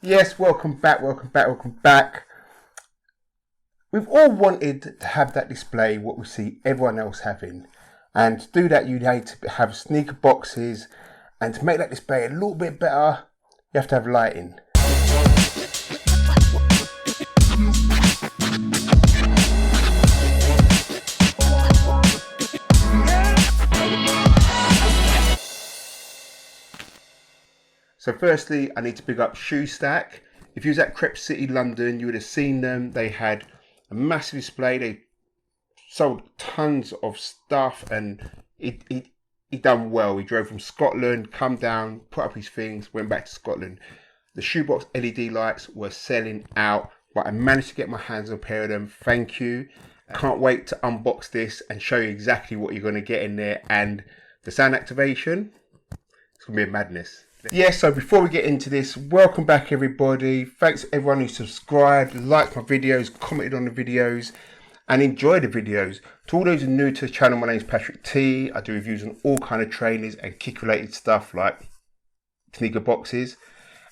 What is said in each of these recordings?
Yes, welcome back. We've all wanted to have that display, what we see everyone else having. And to do that, you need to have sneaker boxes. And to make that display a little bit better, you have to have lighting. So firstly, I need to pick up ShoeStack. If you was at Crep City, London, you would have seen them. They had a massive display. They sold tons of stuff, and he done well. He drove from Scotland, come down, put up his things, went back to Scotland. The shoebox LED lights were selling out, but I managed to get my hands on a pair of them. Thank you. I can't wait to unbox this and show you exactly what you're going to get in there, and the sound activation. It's going to be a madness. Yes, so before we get into this, welcome back everybody. Thanks to everyone who subscribed, liked my videos, commented on the videos, and enjoyed the videos. To all those who are new to the channel, my name is Patrick T. I do reviews on all kind of trainers and kick related stuff like sneaker boxes.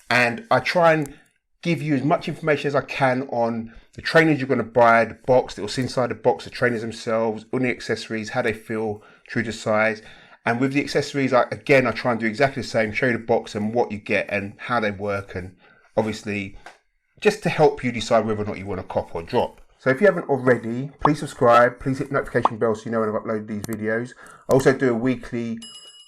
And I try and give you as much information as I can on the trainers you're going to buy, the box, what's inside the box, the trainers themselves, all the accessories, how they feel, true to size. And with the accessories, I try and do exactly the same, show you the box and what you get and how they work, and obviously just to help you decide whether or not you want to cop or drop. So if you haven't already, please subscribe, please hit the notification bell so you know when I've uploaded these videos. I also do a weekly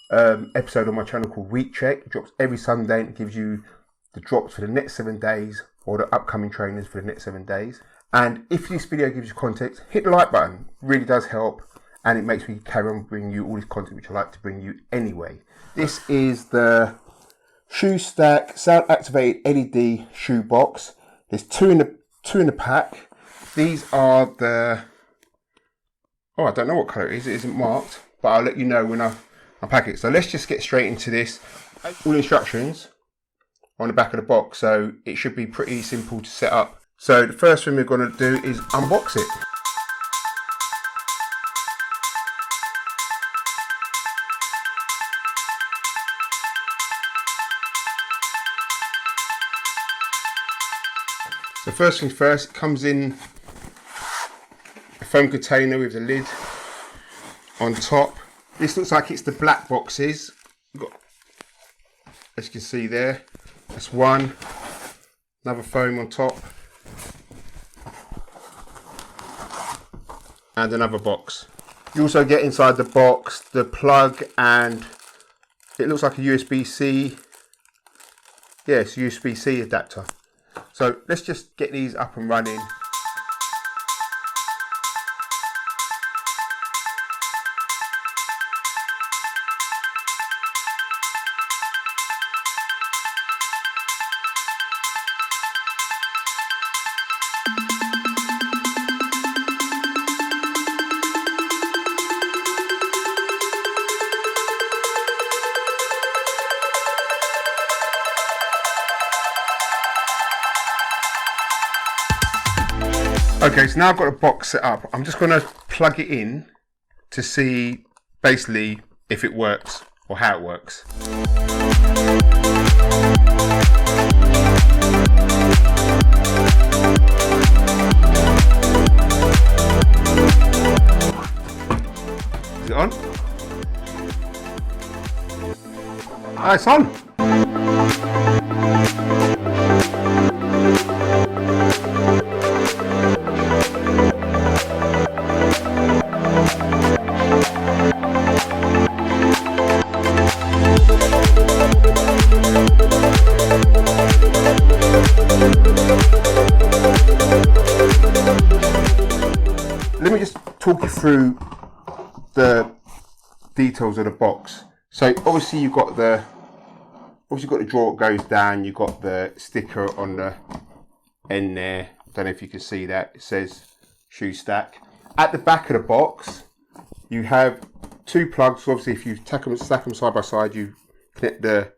episode on my channel called Week Check. It drops every Sunday and it gives you the drops for the next 7 days or the upcoming trainers for the next 7 days. And if this video gives you context, hit the like button, it really does help. And it makes me carry on bringing you all this content which I like to bring you anyway. This is the ShoeStack sound activated LED shoebox. There's two in the pack. These are the, I don't know what colour it is. It isn't marked, but I'll let you know when I unpack it. So let's just get straight into this. All the instructions on the back of the box, so it should be pretty simple to set up. So the first thing we're going to do is unbox it. So first things first, it comes in a foam container with the lid on top. This looks like it's the black boxes. Got, as you can see there, that's one. Another foam on top. And another box. You also get inside the box the plug, and it looks like a USB-C. Yes, USB-C adapter. So let's just get these up and running. Okay, so now I've got a box set up. I'm just going to plug it in to see basically if it works or how it works. Is it on? Ah, it's on. Let me just talk you through the details of the box. So obviously you've got the drawer that goes down. You've got the sticker on the end there. I don't know if you can see that. It says ShoeStack. At the back of the box, you have two plugs. So obviously, if you stack them side by side, you connect the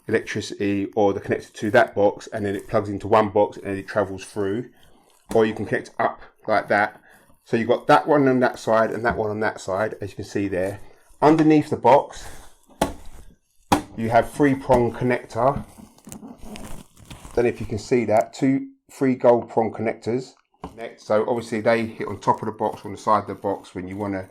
electricity or the connector to that box, and then it plugs into one box and it travels through. Or you can connect up like that. So you've got that one on that side and that one on that side, as you can see there. Underneath the box, you have 3-prong connector don't know if you can see that, 3 gold prong connectors. Next, so obviously they hit on top of the box, on the side of the box when you want to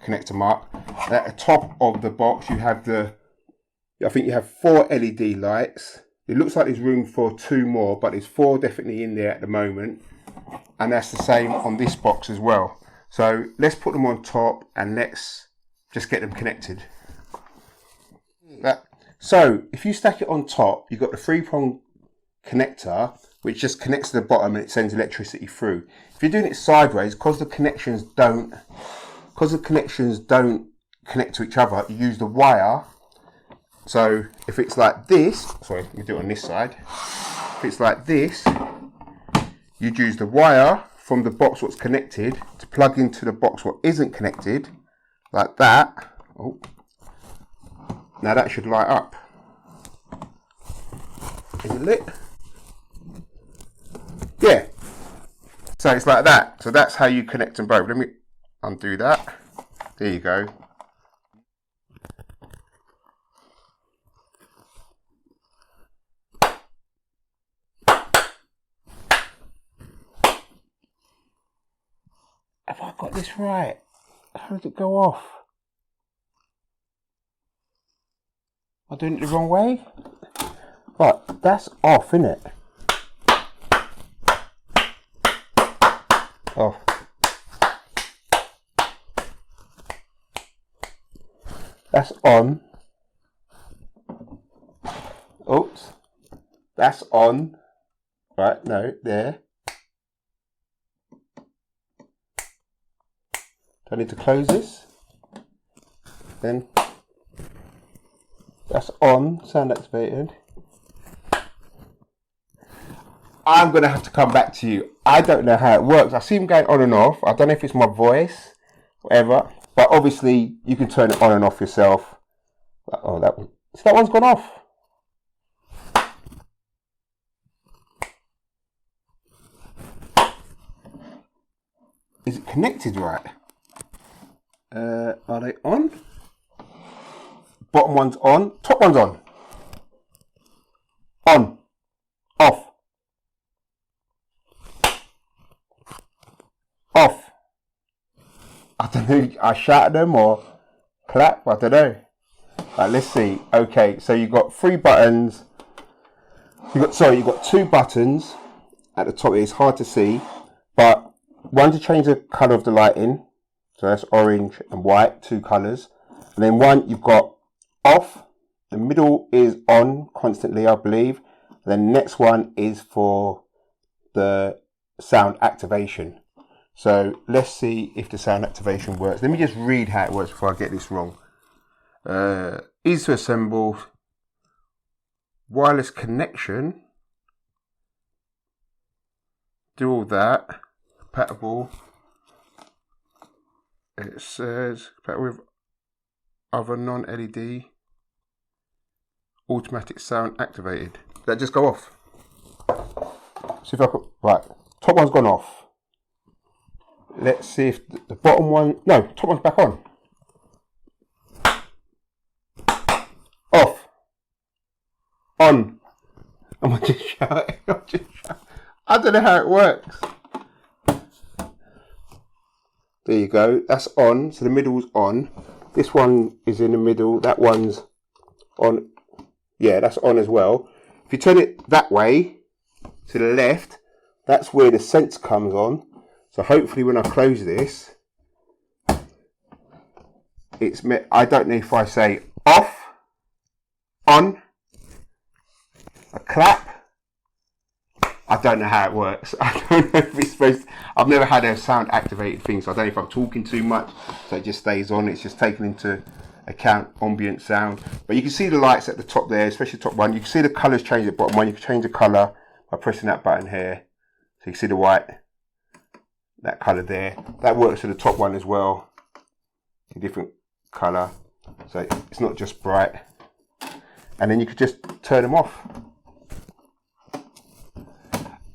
connect them up. At the top of the box you have I think you have 4 LED lights. It looks like there's room for 2 more, but there's 4 definitely in there at the moment. And that's the same on this box as well. So let's put them on top and let's just get them connected. So if you stack it on top, you've got the 3-prong connector, which just connects to the bottom and it sends electricity through. If you're doing it sideways, because the connections don't connect to each other, you use the wire. So if it's like this, sorry, let me do it on this side. If it's like this, you'd use the wire from the box what's connected to plug into the box what isn't connected, like that. Oh, now that should light up. Is it lit? Yeah. So it's like that. So that's how you connect them both. Let me undo that. There you go. Have I got this right? How did it go off? Am I doing it the wrong way? Right, that's off, isn't it? Off. That's on. Oops. That's on. Right, no, there. Do I need to close this? Then that's on, sound activated. I'm going to have to come back to you. I don't know how it works. I see them going on and off. I don't know if it's my voice, whatever. But obviously, you can turn it on and off yourself. Oh, that one. So that one's gone off. Is it connected right? Are they on? Bottom one's on. Top one's on. On. Off. Off. I don't know. I shout at them or clap. I don't know. Right, let's see. Okay, so you've got 3 buttons. You've got 2 buttons at the top. It's hard to see, but one to change the colour of the lighting. So that's orange and white, 2 colours. And then one you've got off. The middle is on constantly, I believe. And then the next one is for the sound activation. So let's see if the sound activation works. Let me just read how it works before I get this wrong. Easy to assemble. Wireless connection. Do all that. Compatible. It says compatible with other non-LED. Automatic sound activated. Did that just go off? See if I could. Right. Top one's gone off. Let's see if the bottom one. No, top one's back on. Off. On. Am I just shouting? I don't know how it works. There you go. That's on. So the middle's on. This one is in the middle. That one's on. Yeah, that's on as well. If you turn it that way to the left, that's where the sense comes on. So hopefully when I close this, I don't know if I say off, on, a clap. I don't know how it works. I don't know if it's supposed to, I've never had a sound activated thing, so I don't know if I'm talking too much, so it just stays on. It's just taken into account ambient sound. But you can see the lights at the top there, especially the top one. You can see the colours change at the bottom one. You can change the colour by pressing that button here. So you can see the white, that colour there. That works for the top one as well. A different colour. So it's not just bright. And then you could just turn them off.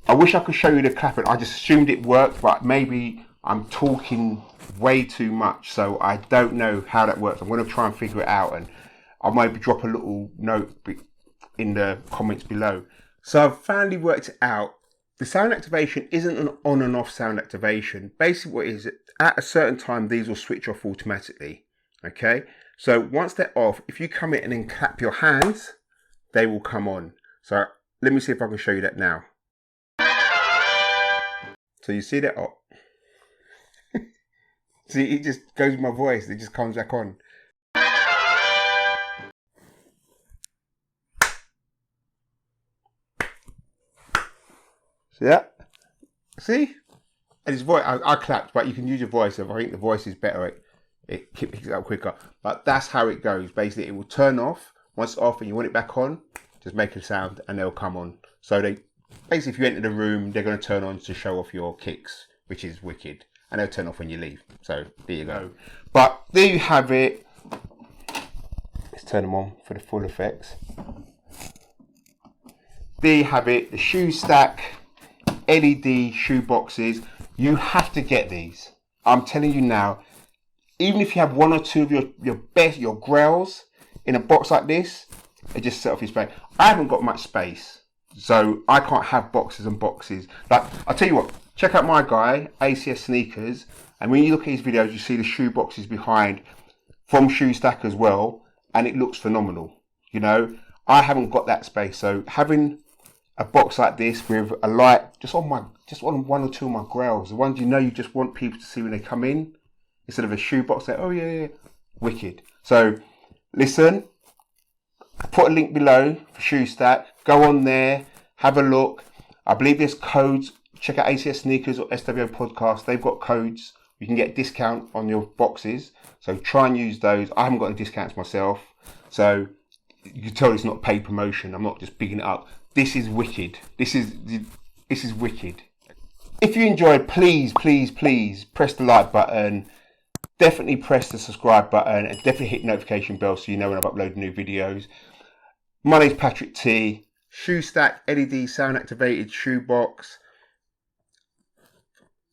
I wish I could show you the clapping. I just assumed it worked, but maybe I'm talking way too much, so I don't know how that works. I'm going to try and figure it out, and I'll maybe drop a little note in the comments below. So I've finally worked it out. The sound activation isn't an on and off sound activation. Basically what it is, at a certain time, these will switch off automatically. Okay. So once they're off, if you come in and then clap your hands, they will come on. So let me see if I can show you that now. So you see that? Oh. See, it just goes with my voice. It just comes back on. See that? See? And his voice, I clapped, but you can use your voice. I think the voice is better. It picks it up quicker. But that's how it goes. Basically, it will turn off. Once it's off and you want it back on, just make a sound and they'll come on. So they basically, if you enter the room, they're going to turn on to show off your kicks, which is wicked. And they'll turn off when you leave. So there you go. But there you have it. Let's turn them on for the full effects. There you have it. The ShoeStack LED shoe boxes. You have to get these. I'm telling you now. Even if you have one or two of your grails in a box like this, it just set off your space. I haven't got much space, so I can't have boxes and boxes. Like, I'll tell you what, check out my guy, ACS Sneakers, and when you look at his videos, you see the shoe boxes behind from ShoeStack as well, and it looks phenomenal. You know, I haven't got that space, so having a box like this with a light just on one or two of my grails, the ones you just want people to see when they come in, instead of a shoe box, say, oh yeah, wicked. So listen, put a link below for ShoeStack. Go on there, have a look. I believe there's codes. Check out ACS Sneakers or SWO Podcast. They've got codes. You can get discount on your boxes. So try and use those. I haven't got any discounts myself. So you can tell it's not paid promotion. I'm not just bigging it up. This is wicked. This is wicked. If you enjoyed, please press the like button. Definitely press the subscribe button and definitely hit the notification bell so you know when I've uploaded new videos. My name's Patrick T. ShoeStack LED sound activated shoebox.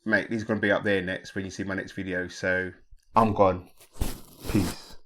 Mate, these are going to be up there next when you see my next video. So I'm gone.